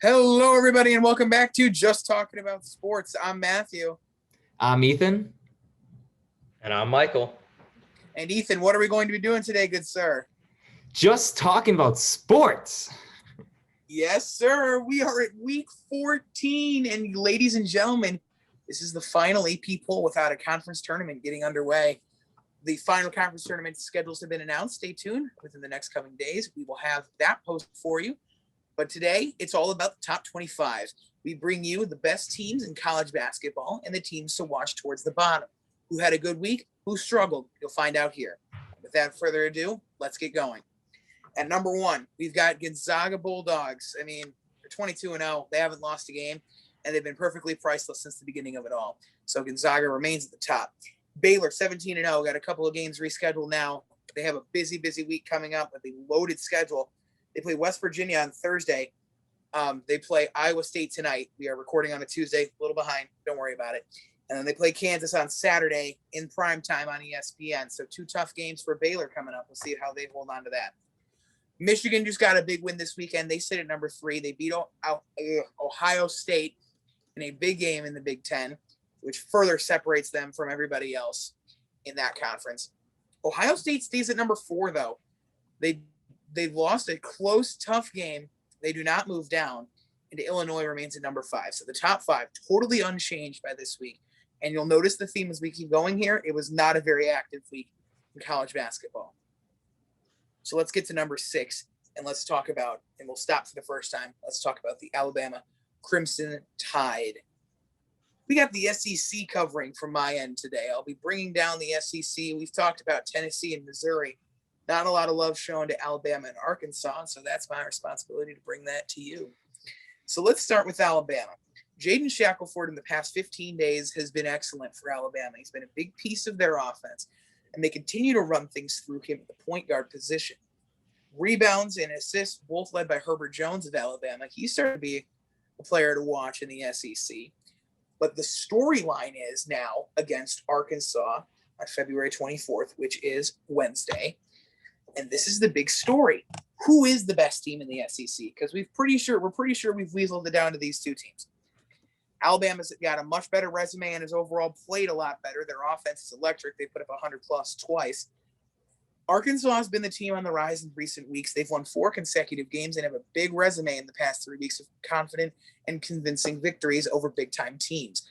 Hello, everybody, and welcome back to Just Talking About Sports. I'm Matthew. I'm Ethan. And I'm Michael. And Ethan, what are we going to be doing today, good sir? Just talking about sports. Yes, sir. We are at week 14. And ladies and gentlemen, this is the final AP poll without a conference tournament getting underway. The final conference tournament schedules have been announced. Stay tuned. Within the next coming days, we will have that posted for you. But today, it's all about the top 25. We bring you the best teams in college basketball and the teams to watch towards the bottom. Who had a good week? Who struggled? You'll find out here. Without further ado, let's get going. At number one, we've got Gonzaga Bulldogs. I mean, they're 22-0. They haven't lost a game, and they've been perfectly priceless since the beginning of it all. So Gonzaga remains at the top. Baylor, 17-0. Got a couple of games rescheduled now. They have a busy week coming up with a loaded schedule. They play West Virginia on Thursday. They play Iowa State tonight. We are recording on a Tuesday, a little behind. Don't worry about it. And then they play Kansas on Saturday in prime time on ESPN. So two tough games for Baylor coming up. We'll see how they hold on to that. Michigan just got a big win this weekend. They sit at number 3. They beat Ohio State in a big game in the Big Ten, which further separates them from everybody else in that conference. Ohio State stays at number 4, though. They've lost a close, tough game. They do not move down, and Illinois remains at number 5. So the top 5 totally unchanged by this week. And you'll notice the theme as we keep going here. It was not a very active week in college basketball. So let's get to number 6, and let's talk about, and we'll stop for the first time, let's talk about the Alabama Crimson Tide. We got the SEC covering from my end today. I'll be bringing down the SEC. We've talked about Tennessee and Missouri. Not a lot of love shown to Alabama and Arkansas, so that's my responsibility to bring that to you. So let's start with Alabama. Jaden Shackelford in the past 15 days has been excellent for Alabama. He's been a big piece of their offense, and they continue to run things through him at the point guard position. Rebounds and assists, both led by Herbert Jones of Alabama. He's starting to be a player to watch in the SEC. But the storyline is now against Arkansas on February 24th, which is Wednesday. And this is the big story. Who is the best team in the SEC? Because we're pretty sure we've weaseled it down to these two teams. Alabama's got a much better resume and has overall played a lot better. Their offense is electric. They put up 100+ twice. Arkansas has been the team on the rise in recent weeks. They've won 4 consecutive games and have a big resume in the past 3 weeks of confident and convincing victories over big-time teams.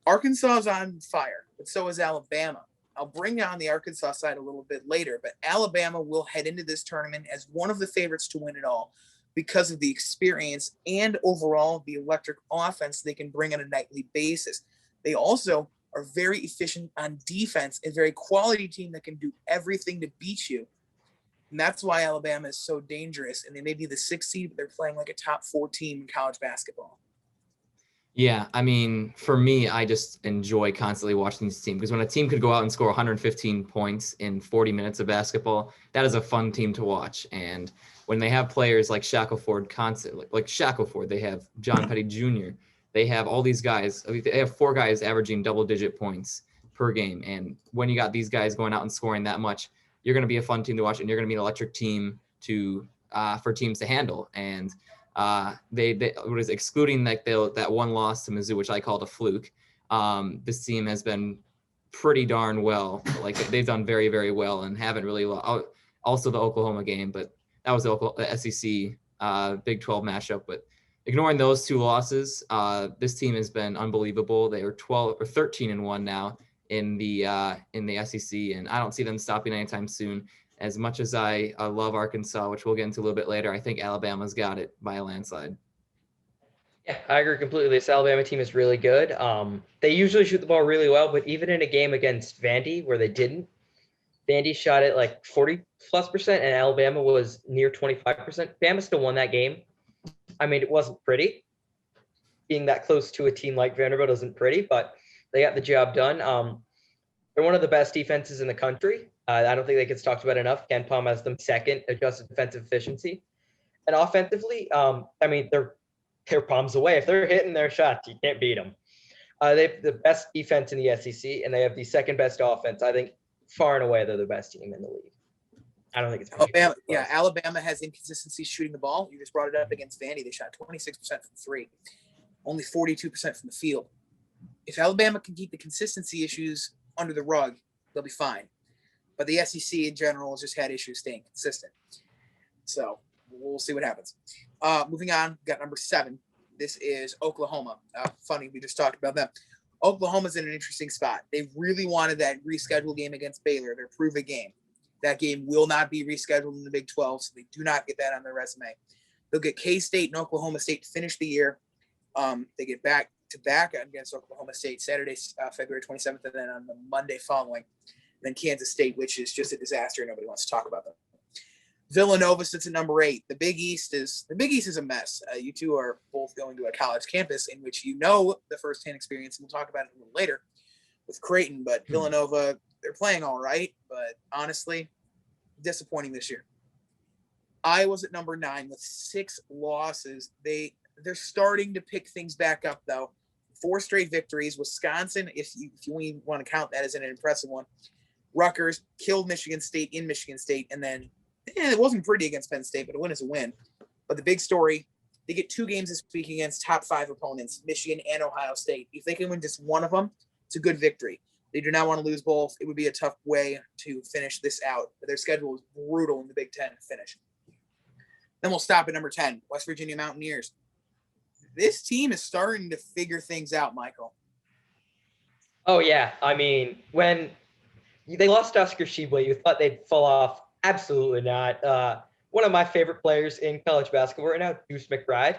Arkansas is on fire, but so is Alabama. I'll bring on the Arkansas side a little bit later, but Alabama will head into this tournament as one of the favorites to win it all because of the experience and overall the electric offense they can bring on a nightly basis. They also are very efficient on defense, a very quality team that can do everything to beat you. And that's why Alabama is so dangerous. And they may be the 6th seed, but they're playing like a top 4 team in college basketball. Yeah, I mean, for me, I just enjoy constantly watching this team because when a team could go out and score 115 points in 40 minutes of basketball, that is a fun team to watch. And when they have players like Shackelford, like Shackelford, they have John Petty Jr., they have all these guys. They have 4 guys averaging double-digit points per game. And when you got these guys going out and scoring that much, you're going to be a fun team to watch, and you're going to be an electric team for teams to handle. And they what is excluding that one loss to Mizzou, which I called a fluke. This team has been pretty darn well. Like they've done very, very well and haven't really lost. Also the Oklahoma game, but that was the SEC Big 12 matchup. But ignoring those 2 losses, this team has been unbelievable. They are 13-1 now in the SEC, and I don't see them stopping anytime soon. As much as I love Arkansas, which we'll get into a little bit later, I think Alabama's got it by a landslide. Yeah, I agree completely. This Alabama team is really good. They usually shoot the ball really well, but even in a game against Vandy where they didn't, Vandy shot it like 40+% and Alabama was near 25%. Bama still won that game. I mean, it wasn't pretty. Being that close to a team like Vanderbilt isn't pretty, but they got the job done. They're one of the best defenses in the country. I don't think that gets talked about enough. Ken Palm has them 2nd adjusted defensive efficiency. And offensively, I mean, they're palms away. If they're hitting their shots, you can't beat them. They have the best defense in the SEC, and they have the 2nd best offense. I think far and away they're the best team in the league. I don't think it's Alabama, yeah, Alabama has inconsistency shooting the ball. You just brought it up against Vandy. They shot 26% from three, only 42% from the field. If Alabama can keep the consistency issues under the rug, they'll be fine. But the SEC in general has just had issues staying consistent. So we'll see what happens. Moving on, we got number 7. This is Oklahoma. Funny, we just talked about them. Oklahoma's in an interesting spot. They really wanted that rescheduled game against Baylor, their prove it game. That game will not be rescheduled in the Big 12, so they do not get that on their resume. They'll get K-State and Oklahoma State to finish the year. They get back to back against Oklahoma State Saturday, February 27th, and then on the Monday following, then Kansas State, which is just a disaster. Nobody wants to talk about them. Villanova sits at number 8. The Big East is a mess. You two are both going to a college campus in which you know the firsthand experience, and we'll talk about it a little later with Creighton. But Villanova, they're playing all right, but honestly, disappointing this year. Iowa's at number 9 with 6 losses. They're starting to pick things back up though. 4 straight victories. Wisconsin, if you want to count that as an impressive one. Rutgers killed Michigan State in Michigan State, and then it wasn't pretty against Penn State, but a win is a win. But the big story, they get 2 games this week against top 5 opponents, Michigan and Ohio State. If they can win just one of them, it's a good victory. They do not want to lose both. It would be a tough way to finish this out. But their schedule is brutal in the Big Ten to finish. Then we'll stop at number 10, West Virginia Mountaineers. This team is starting to figure things out, Michael. Oh, yeah. I mean, when they lost Oscar Tshiebwe, you thought they'd fall off. Absolutely not. One of my favorite players in college basketball right now, Deuce McBride.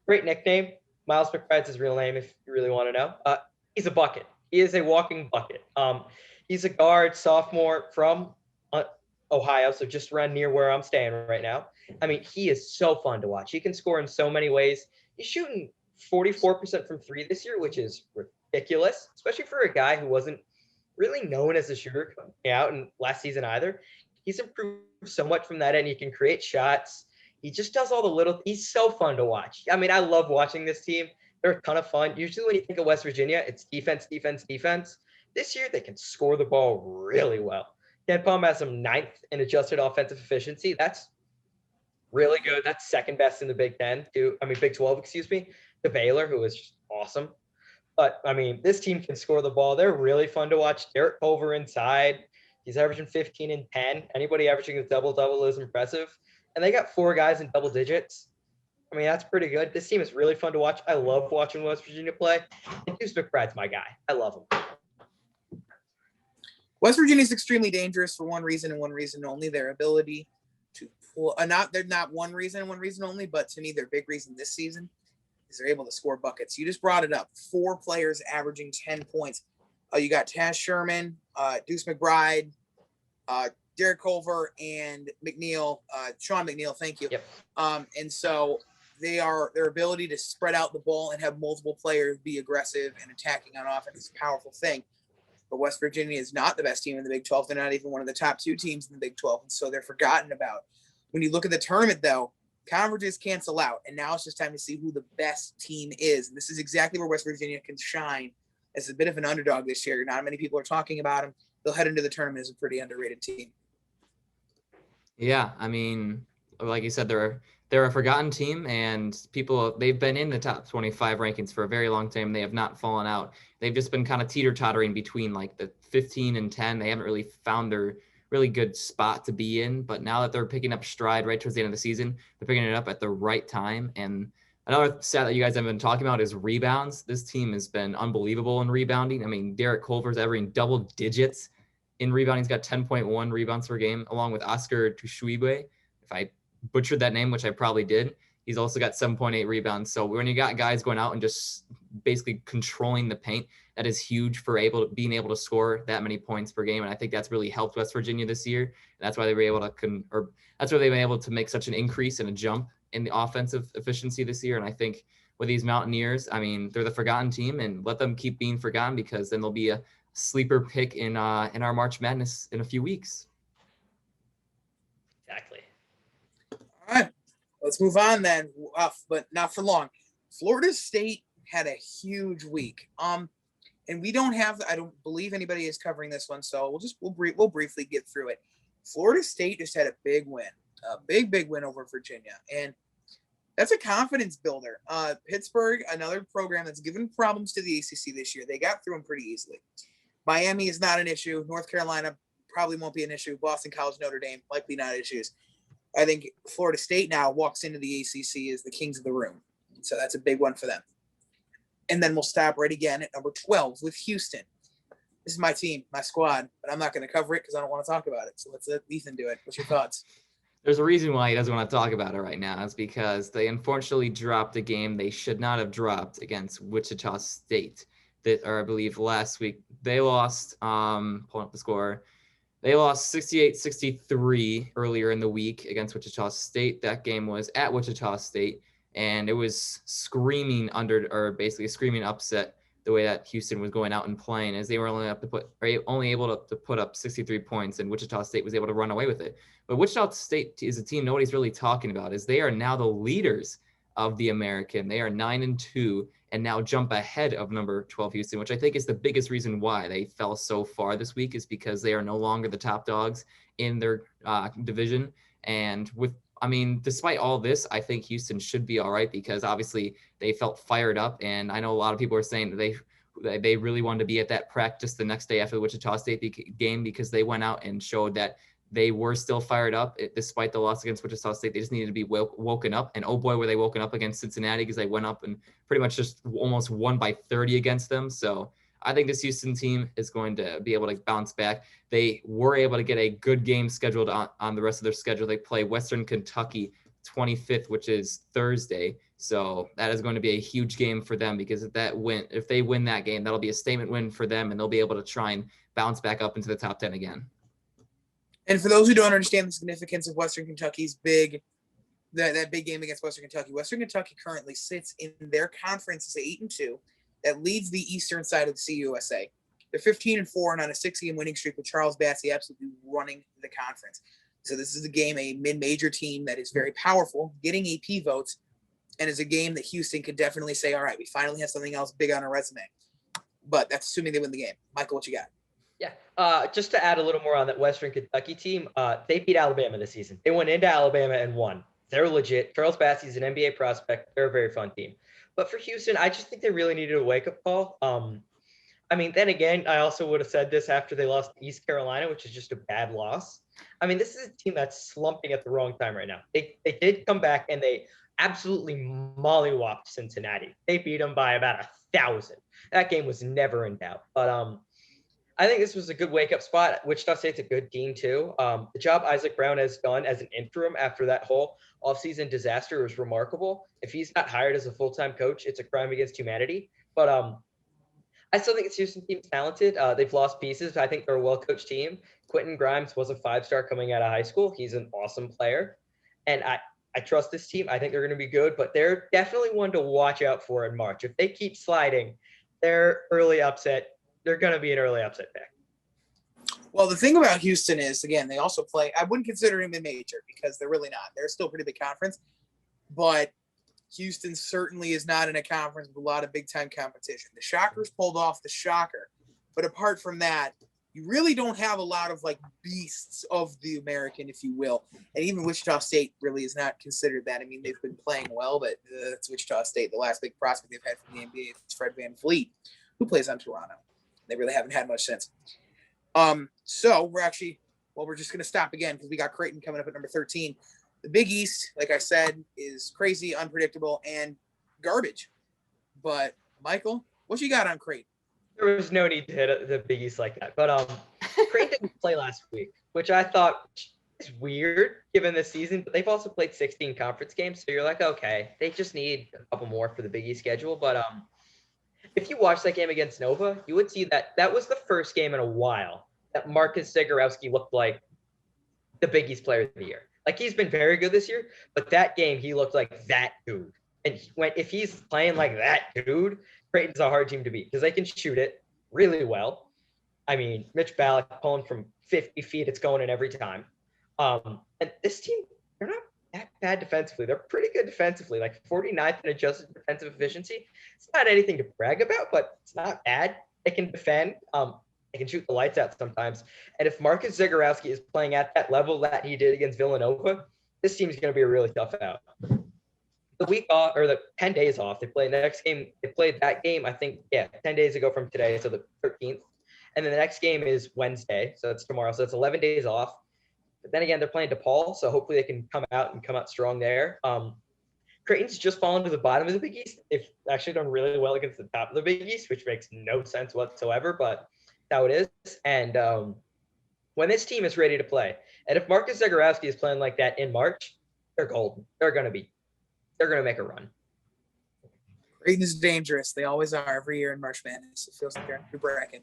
Great nickname. Miles McBride's his real name, if you really want to know. He's a bucket. He is a walking bucket. He's a guard sophomore from Ohio, so just around near where I'm staying right now. I mean, he is so fun to watch. He can score in so many ways. He's shooting 44% from 3 this year, which is ridiculous, especially for a guy who wasn't really known as a shooter coming out in last season either. He's improved so much from that end. He can create shots. He just does all the little – he's so fun to watch. I mean, I love watching this team. They're a ton of fun. Usually when you think of West Virginia, it's defense, defense, defense. This year, they can score the ball really well. KenPom has them 9th in adjusted offensive efficiency. That's really good. That's second best in the Big 12, excuse me, to Baylor, who is just awesome. But, I mean, this team can score the ball. They're really fun to watch. Derek Culver inside. He's averaging 15 and 10. Anybody averaging a double-double is impressive. And they got 4 guys in double digits. I mean, that's pretty good. This team is really fun to watch. I love watching West Virginia play. And Deuce McBride's my guy. I love him. West Virginia is extremely dangerous for one reason and one reason only: their ability to pull. They're not one reason and one reason only, but to me, their big reason this season is they're able to score buckets. You just brought it up: 4 players averaging 10 points. You got Taz Sherman, Deuce McBride, Derek Culver, and McNeil, Sean McNeil. Thank you. Yep. And so their ability to spread out the ball and have multiple players be aggressive and attacking on offense is a powerful thing. But West Virginia is not the best team in the Big 12. They're not even one of the top 2 teams in the Big 12. And so they're forgotten about. When you look at the tournament, though, conferences cancel out. And now it's just time to see who the best team is. And this is exactly where West Virginia can shine as a bit of an underdog this year. Not many people are talking about them. They'll head into the tournament as a pretty underrated team. Yeah, I mean, like you said, they're a forgotten team, and they've been in the top 25 rankings for a very long time. They have not fallen out. They've just been kind of teeter-tottering between like the 15 and 10. They haven't really found their really good spot to be in, but now that they're picking up stride right towards the end of the season, they're picking it up at the right time. And another stat that you guys have been talking about is rebounds. This team has been unbelievable in rebounding. I mean, Derek Culver's averaging double digits in rebounding. He's got 10.1 rebounds per game, along with Oscar Tshiebwe. If I butchered that name, which I probably did, he's also got 7.8 rebounds. So when you got guys going out and just basically controlling the paint, that is huge for being able to score that many points per game. And I think that's really helped West Virginia this year. And that's why they were able to that's why they've been able to make such an increase and a jump in the offensive efficiency this year. And I think with these Mountaineers, I mean, they're the forgotten team, and let them keep being forgotten, because then they'll be a sleeper pick in our March Madness in a few weeks. Exactly. All right, let's move on then, but not for long. Florida State had a huge week. And we don't have, I don't believe anybody is covering this one, so we'll briefly get through it. Florida State just had a big win over Virginia. And that's a confidence builder. Pittsburgh, another program that's given problems to the ACC this year. They got through them pretty easily. Miami is not an issue. North Carolina probably won't be an issue. Boston College, Notre Dame, likely not issues. I think Florida State now walks into the ACC as the kings of the room. So that's a big one for them. And then we'll stop right again at number 12 with Houston. This is my team, my squad, but I'm not going to cover it because I don't want to talk about it. So let's let Ethan do it. What's your thoughts? There's a reason why he doesn't want to talk about it right now. It's because they unfortunately dropped a game they should not have dropped against Wichita State. I believe last week they lost, pulling up the score. They lost 68-63 earlier in the week against Wichita State. That game was at Wichita State, and it was screaming basically a screaming upset the way that Houston was going out and playing, as they were only able to put up 63 points, and Wichita State was able to run away with it. But Wichita State is a team nobody's really talking about, as they are now the leaders of the American. They are 9-2 and now jump ahead of number 12 Houston, which I think is the biggest reason why they fell so far this week, is because they are no longer the top dogs in their division. And despite all this, I think Houston should be all right, because obviously they felt fired up. And I know a lot of people are saying that they really wanted to be at that practice the next day after the Wichita State game, because they went out and showed that they were still fired up despite the loss against Wichita State. They just needed to be woken up. And oh boy, were they woken up against Cincinnati, because they went up and pretty much just almost won by 30 against them. So I think this Houston team is going to be able to bounce back. They were able to get a good game scheduled on the rest of their schedule. They play Western Kentucky 25th, which is Thursday. So that is going to be a huge game for them, because if they win that game, that'll be a statement win for them, and they'll be able to try and bounce back up into the top 10 again. And for those who don't understand the significance of Western Kentucky's that big game against Western Kentucky currently sits in their conference as 8-2 that leads the eastern side of the CUSA. They're 15-4 and on a 6-game winning streak with Charles Bassey absolutely running the conference. So this is a game, a mid-major team that is very powerful, getting AP votes, and is a game that Houston could definitely say, all right, we finally have something else big on our resume. But that's assuming they win the game. Michael, what you got? Yeah, just to add a little more on that Western Kentucky team, they beat Alabama this season. They went into Alabama and won. They're legit. Charles Bassey is an NBA prospect. They're a very fun team. But for Houston, I just think they really needed a wake-up call. Then again, I also would have said this after they lost to East Carolina, which is just a bad loss. This is a team that's slumping at the wrong time right now. They did come back, and they absolutely mollywopped Cincinnati. They beat them by about 1,000. That game was never in doubt. But I think this was a good wake-up spot. Wichita State's a good team, too. The job Isaac Brown has done as an interim after that whole offseason disaster was remarkable. If he's not hired as a full-time coach, it's a crime against humanity. But I still think this Houston team's talented. They've lost pieces. I think they're a well-coached team. Quentin Grimes was a 5-star coming out of high school. He's an awesome player. And I trust this team. I think they're going to be good, but they're definitely one to watch out for in March. If they keep sliding, they're early upset. They're going to be an early upset pick. Well, the thing about Houston is, again, they also play, I wouldn't consider him a major, because they're really not. They're still a pretty big conference, but Houston certainly is not in a conference with a lot of big-time competition. The Shockers pulled off the shocker, but apart from that, you really don't have a lot of beasts of the American, if you will. And even Wichita State really is not considered that. They've been playing well, but it's Wichita State. The last big prospect they've had from the NBA is Fred VanVleet, who plays on Toronto. They really haven't had much since. So we're just going to stop again, because we got Creighton coming up at number 13. The Big East, like I said, is crazy, unpredictable, and garbage. But Michael, what you got on Creighton? There was no need to hit the Big East like that. But Creighton didn't play last week, which I thought is weird given this season. But they've also played 16 conference games, so you're like, okay, they just need a couple more for the Big East schedule. But if you watch that game against Nova, you would see that was the first game in a while that Marcus Zagorowski looked like the Big East player of the year. He's been very good this year, but that game he looked like that dude. And if he's playing like that dude, Creighton's a hard team to beat, because they can shoot it really well. Mitch Ballack pulling from 50 feet, it's going in every time. And this team, they're not that bad defensively. They're pretty good defensively, 49th in adjusted defensive efficiency. It's not anything to brag about, but it's not bad. They can defend. They can shoot the lights out sometimes. And if Marcus Zagorowski is playing at that level that he did against Villanova, this team is going to be a really tough out. The week off, or the 10 days off, they play the next game. They played that game, I think, 10 days ago from today, so the 13th. And then the next game is Wednesday, so that's tomorrow. So it's 11 days off. But then again, they're playing DePaul, so hopefully they can come out strong there. Creighton's just fallen to the bottom of the Big East. They've actually done really well against the top of the Big East, which makes no sense whatsoever, but that's how it is. And when this team is ready to play, and if Marcus Zagorowski is playing like that in March, they're golden. They're going to make a run. Creighton is dangerous. They always are every year in March Madness. It feels like they're in the bracket.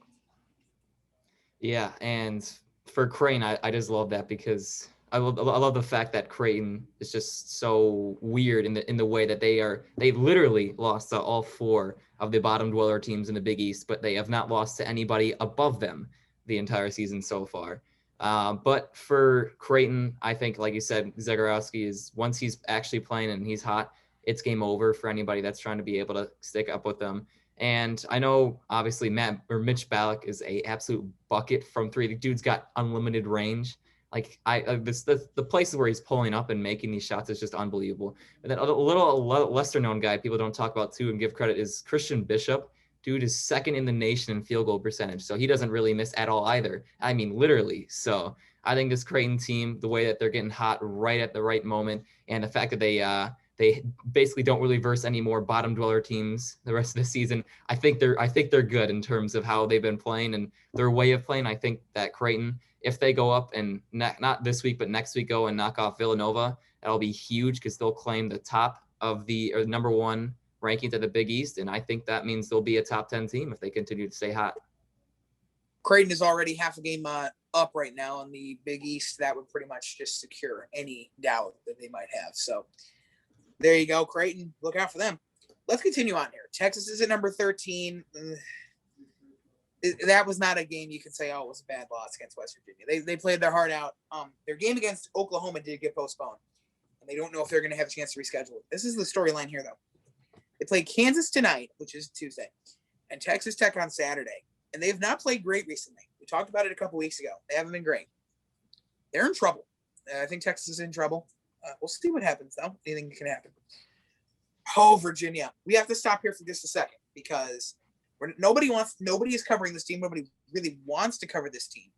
Yeah, and for Creighton, I just love that because I love the fact that Creighton is just so weird in the way that they literally lost to all 4 of the bottom dweller teams in the Big East, but they have not lost to anybody above them the entire season so far. But for Creighton, I think, like you said, Zagorowski is, once he's actually playing and he's hot, it's game over for anybody that's trying to be able to stick up with them. And I know, obviously, Mitch Ballack is a absolute bucket from 3. The dude's got unlimited range. Like the places where he's pulling up and making these shots is just unbelievable. And then a little lesser known guy people don't talk about too and give credit is Christian Bishop. Dude is second in the nation in field goal percentage, so he doesn't really miss at all either. I mean, literally. So I think this Creighton team, the way that they're getting hot right at the right moment, and the fact that they basically don't really verse any more bottom dweller teams the rest of the season. I think they're good in terms of how they've been playing and their way of playing. I think that Creighton, if they go up and not this week but next week go and knock off Villanova, that'll be huge because they'll claim the top of the number 1 rankings at the Big East, and I think that means they'll be a top 10 team if they continue to stay hot. Creighton is already half a game up right now in the Big East. That would pretty much just secure any doubt that they might have. So there you go, Creighton. Look out for them. Let's continue on here. Texas is at number 13. That was not a game you could say, oh, it was a bad loss against West Virginia. They played their heart out. Their game against Oklahoma did get postponed, and they don't know if they're going to have a chance to reschedule it. This is the storyline here, though. They play Kansas tonight, which is Tuesday, and Texas Tech on Saturday, and they have not played great recently. We talked about it a couple weeks ago. They haven't been great. They're in trouble. I think Texas is in trouble. We'll see what happens, though. Anything can happen. Oh, Virginia. We have to stop here for just a second because nobody is covering this team. Nobody really wants to cover this team.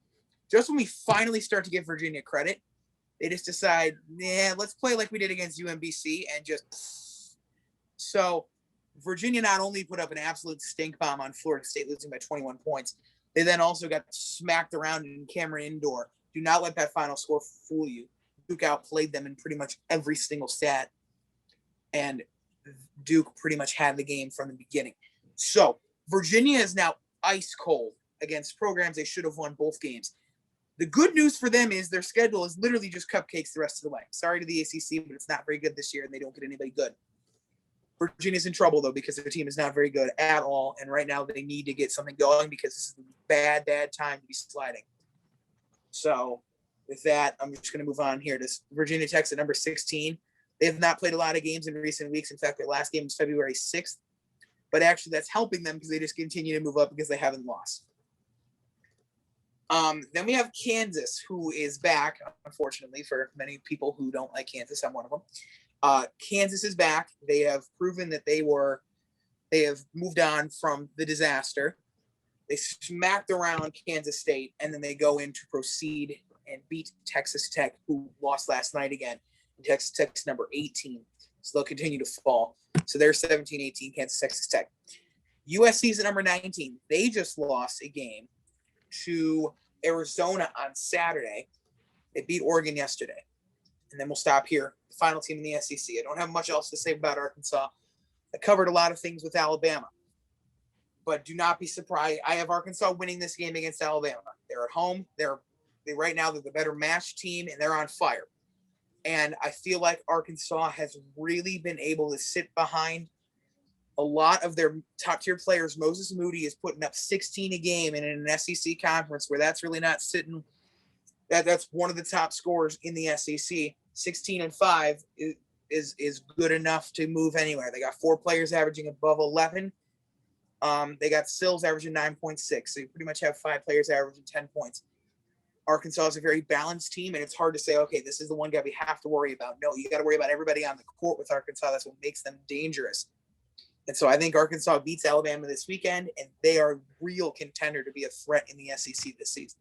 Just when we finally start to give Virginia credit, they just decide, let's play like we did against UMBC and just. So Virginia not only put up an absolute stink bomb on Florida State, losing by 21 points, they then also got smacked around in Cameron Indoor. Do not let that final score fool you. Duke outplayed them in pretty much every single stat, and Duke pretty much had the game from the beginning. So Virginia is now ice cold against programs they should have won both games. The good news for them is their schedule is literally just cupcakes the rest of the way. Sorry to the ACC, but it's not very good this year, and they don't get anybody good. Virginia's in trouble, though, because their team is not very good at all, and right now they need to get something going because this is a bad time to be sliding. So with that, I'm just going to move on here to Virginia Tech's at number 16. They have not played a lot of games in recent weeks. In fact, their last game was February 6th. But actually, that's helping them because they just continue to move up because they haven't lost. Then we have Kansas, who is back, unfortunately, for many people who don't like Kansas. I'm one of them. Kansas is back. They have proven that they have moved on from the disaster. They smacked around Kansas State, and then they go in to proceed and beat Texas Tech, who lost last night again. And Texas Tech's number 18, so they'll continue to fall. So they're 17-18, Kansas, Texas Tech. USC's at number 19. They just lost a game to Arizona on Saturday. They beat Oregon yesterday. And then we'll stop here. The final team in the SEC. I don't have much else to say about Arkansas. I covered a lot of things with Alabama. But do not be surprised. I have Arkansas winning this game against Alabama. They're at home. Right now they're the better matched team, and they're on fire. And I feel like Arkansas has really been able to sit behind a lot of their top-tier players. Moses Moody is putting up 16 a game in an SEC conference where that's really not sitting. That's one of the top scorers in the SEC. 16-5 is good enough to move anywhere. They got 4 players averaging above 11. They got Sills averaging 9.6. So you pretty much have 5 players averaging 10 points. Arkansas is a very balanced team, and it's hard to say, okay, this is the one guy we have to worry about. No, you got to worry about everybody on the court with Arkansas. That's what makes them dangerous. And so I think Arkansas beats Alabama this weekend, and they are a real contender to be a threat in the SEC this season.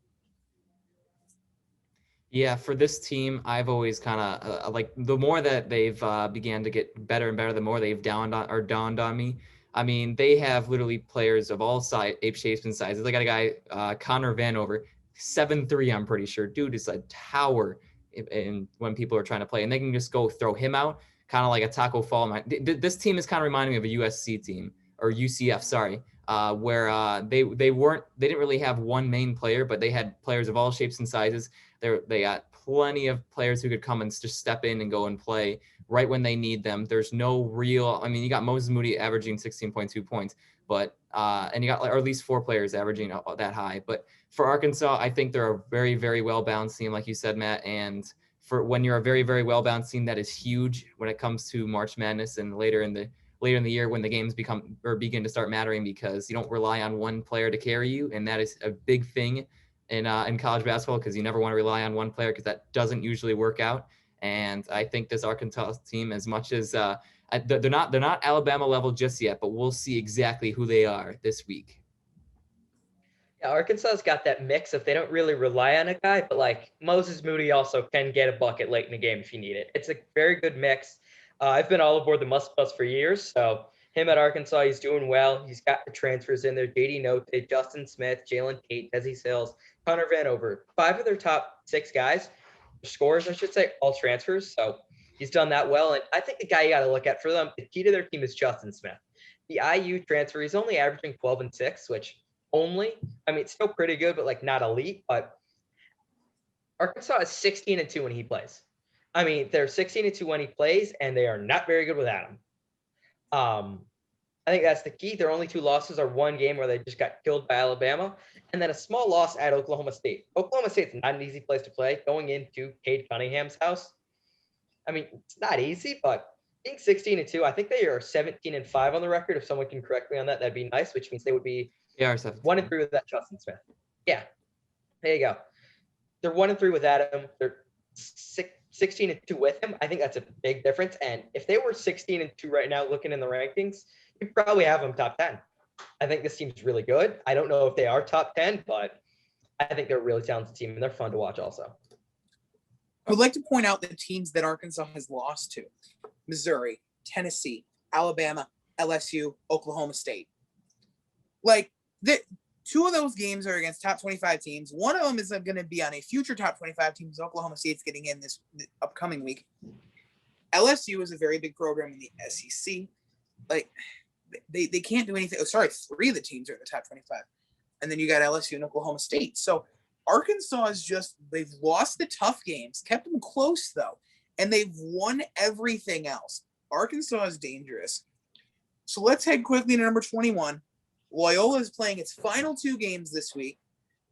Yeah, for this team, I've always kind of like the more that they've began to get better and better, the more they've dawned on me. I mean, they have literally players of all shapes and sizes. They got a guy, Connor Vanover, 7'3", I'm pretty sure. Dude is a tower when people are trying to play, and they can just go throw him out, kind of like a Taco Fall. This team is kind of reminding me of a USC team, or UCF, sorry, where they didn't really have one main player, but they had players of all shapes and sizes. They got plenty of players who could come and just step in and go and play right when they need them. There's no real, I mean, you got Moses Moody averaging 16.2 points, but and you got or at least 4 players averaging that high. But for Arkansas, I think they're a very, very well-balanced team, like you said, Matt. And for when you're a very, very well-balanced team, that is huge when it comes to March Madness and later in the year when the games begin to start mattering, because you don't rely on one player to carry you, and that is a big thing in college basketball, because you never want to rely on one player, because that doesn't usually work out. And I think this Arkansas team, as much as they're not Alabama level just yet, but we'll see exactly who they are this week. Yeah, Arkansas's got that mix of they don't really rely on a guy, but like Moses Moody also can get a bucket late in the game if you need it. It's a very good mix. I've been all aboard the Must Bus for years, so him at Arkansas, he's doing well. He's got the transfers in there: JD Note, Justin Smith, Jalen Tate, Desi Sills, Connor Vanover. 5 of their top 6 guys, scorers, I should say, all transfers. So he's done that well. And I think the guy you got to look at for them, the key to their team is Justin Smith. The IU transfer, he's only averaging 12 and 6, which it's still pretty good, but like not elite. But Arkansas is 16-2 when he plays. I mean, they're 16-2 when he plays, and they are not very good without him. I think that's the key. Their only 2 losses are one game where they just got killed by Alabama, and then a small loss at Oklahoma State. Oklahoma State's not an easy place to play. Going into Cade Cunningham's house, I mean, it's not easy, but being 16-2, I think they are 17-5 on the record. If someone can correct me on that, that'd be nice, which means they would be 1-3 with that Justin Smith. Yeah, there you go. They're 1-3 with Adam. They're 16-2 with him. I think that's a big difference. And if they were 16-2 right now, looking in the rankings, you'd probably have them top 10. I think this team's really good. I don't know if they are top 10, but I think they're a really talented team, and they're fun to watch also. I would like to point out the teams that Arkansas has lost to: Missouri, Tennessee, Alabama, LSU, Oklahoma State. Like, 2 of those games are against top 25 teams. One of them is going to be on a future top 25 team. Oklahoma State's getting in this upcoming week. LSU is a very big program in the SEC. Like, they can't do anything. 3 of the teams are in the top 25. And then you got LSU and Oklahoma State. So Arkansas is they've lost the tough games, kept them close though, and they've won everything else. Arkansas is dangerous. So let's head quickly to number 21. Loyola is playing its final 2 games this week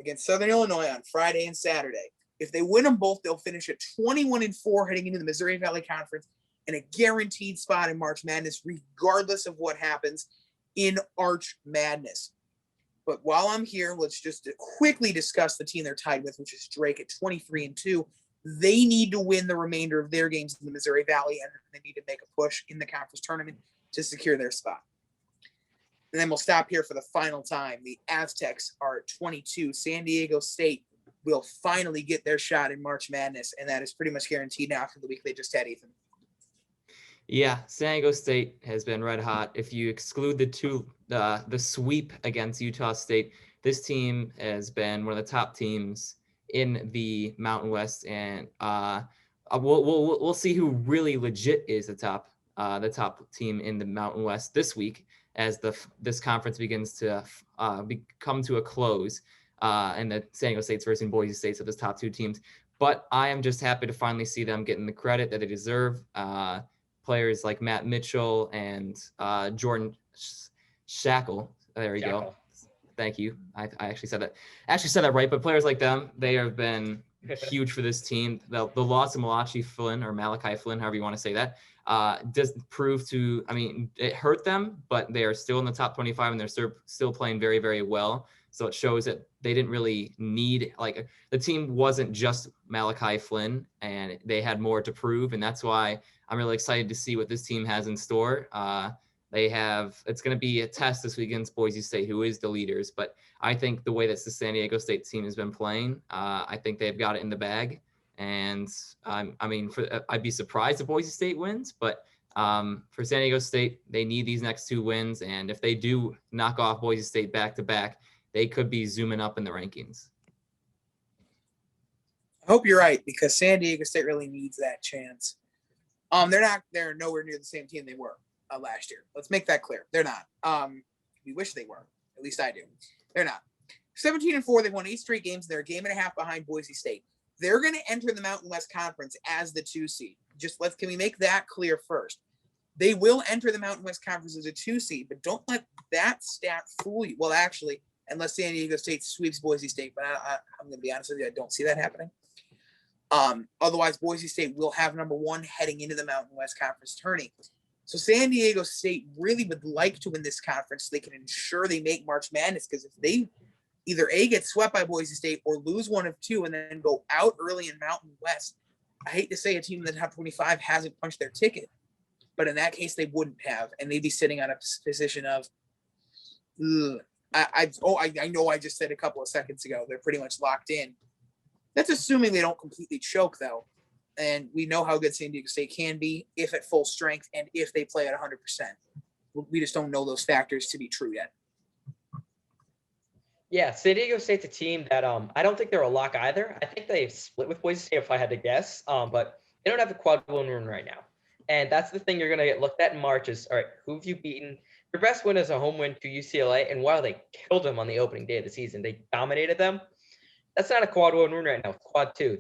against Southern Illinois on Friday and Saturday. If they win them both, they'll finish at 21-4 heading into the Missouri Valley Conference and a guaranteed spot in March Madness, regardless of what happens in Arch Madness. But while I'm here, let's just quickly discuss the team they're tied with, which is Drake at 23-2. They need to win the remainder of their games in the Missouri Valley, and they need to make a push in the conference tournament to secure their spot. And then we'll stop here for the final time. The Aztecs are at 22. San Diego State will finally get their shot in March Madness, and that is pretty much guaranteed now after the week they just had, Ethan. Yeah, San Diego State has been red hot. If you exclude the sweep against Utah State, this team has been one of the top teams in the Mountain West, and we'll see who really legit is the top team in the Mountain West this week as this conference begins to come to a close, and the San Diego State's versus Boise State's of the top 2 teams. But I am just happy to finally see them getting the credit that they deserve. Players like Matt Mitchell and Jordan Shackle. There you go. Thank you. I actually said that right. But players like them, they have been huge for this team. The loss of Malachi Flynn, or Malachi Flynn, however you want to say that, does prove to, I mean, it hurt them, but they are still in the top 25 and they're still playing very, very well. So it shows that they didn't really need, like, the team wasn't just Malachi Flynn, and they had more to prove. And that's why I'm really excited to see what this team has in store. It's going to be a test this week against Boise State, who is the leaders. But I think the way that the San Diego State team has been playing, I think they've got it in the bag. And I mean, I'd be surprised if Boise State wins, but for San Diego State, they need these next 2 wins. And if they do knock off Boise State back to back, they could be zooming up in the rankings. I hope you're right, because San Diego State really needs that chance. They're nowhere near the same team they were last year. Let's make that clear. They're not. We wish they were. At least I do. They're not. 17-4. They've won 8 straight games. They're a game and a half behind Boise State. They're going to enter the Mountain West Conference as the 2 seed. Can we make that clear first? They will enter the Mountain West Conference as a 2 seed, but don't let that stat fool you. Well, actually, unless San Diego State sweeps Boise State, but I'm going to be honest with you, I don't see that happening. Otherwise, Boise State will have number 1 heading into the Mountain West Conference tourney. So San Diego State really would like to win this conference so they can ensure they make March Madness, because if they either A, get swept by Boise State or lose one of 2 and then go out early in Mountain West, I hate to say a team in the top 25 hasn't punched their ticket, but in that case, they wouldn't have, and they'd be sitting on a position of, I know I just said a couple of seconds ago, they're pretty much locked in. That's assuming they don't completely choke, though. And we know how good San Diego State can be if at full strength and if they play at 100%. We just don't know those factors to be true yet. Yeah, San Diego State's a team that I don't think they're a lock either. I think they've split with Boise State if I had to guess, but they don't have a quad win right now. And that's the thing you're going to get looked at in March is, all right, who have you beaten? Your best win is a home win to UCLA, and while they killed them on the opening day of the season, they dominated them. That's not a quad win right now. It's quad 2.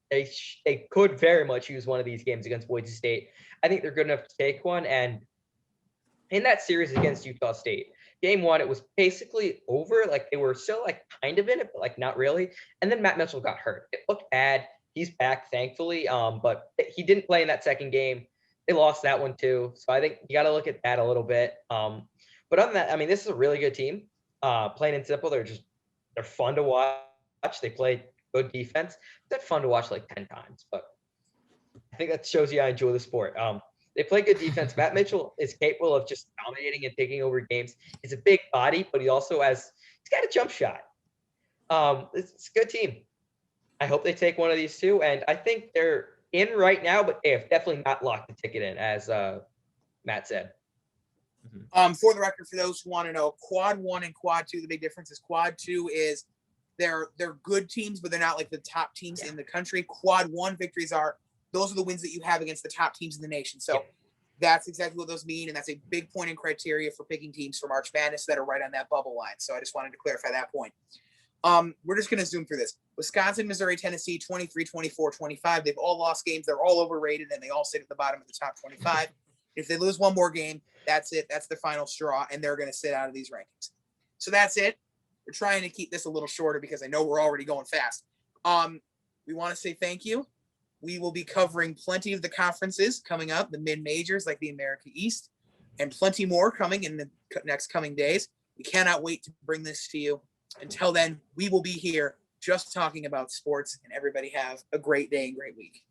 They could very much use one of these games against Boise State. I think they're good enough to take one. And in that series against Utah State, game 1, it was basically over. Like, they were still like kind of in it, but like not really. And then Matt Mitchell got hurt. It looked bad. He's back, thankfully. But he didn't play in that second game. They lost that one too. So I think you got to look at that a little bit. But other than that, I mean, this is a really good team. Plain and simple. They're fun to watch. They play good defense. It's fun to watch like 10 times, but I think that shows you I enjoy the sport. They play good defense. Matt Mitchell is capable of just dominating and taking over games. He's a big body, but he's got a jump shot. It's a good team. I hope they take one of these 2, and I think they're in right now, but they have definitely not locked the ticket in, as Matt said. For the record, for those who want to know, quad 1 and quad 2, the big difference is quad 2 is they're good teams, but they're not like the top teams in the country. Quad 1 victories those are the wins that you have against the top teams in the nation. So that's exactly what those mean, and that's a big point in criteria for picking teams for March Madness that are right on that bubble line. So I just wanted to clarify that point. We're just going to zoom through this. Wisconsin, Missouri, Tennessee, 23, 24, 25. They've all lost games. They're all overrated, and they all sit at the bottom of the top 25. If they lose one more game, that's it. That's the final straw, and they're going to sit out of these rankings. So that's it. We're trying to keep this a little shorter because I know we're already going fast. We want to say thank you. We will be covering plenty of the conferences coming up, the mid-majors like the America East, and plenty more coming in the next coming days. We cannot wait to bring this to you. Until then, we will be here just talking about sports, and everybody have a great day and great week.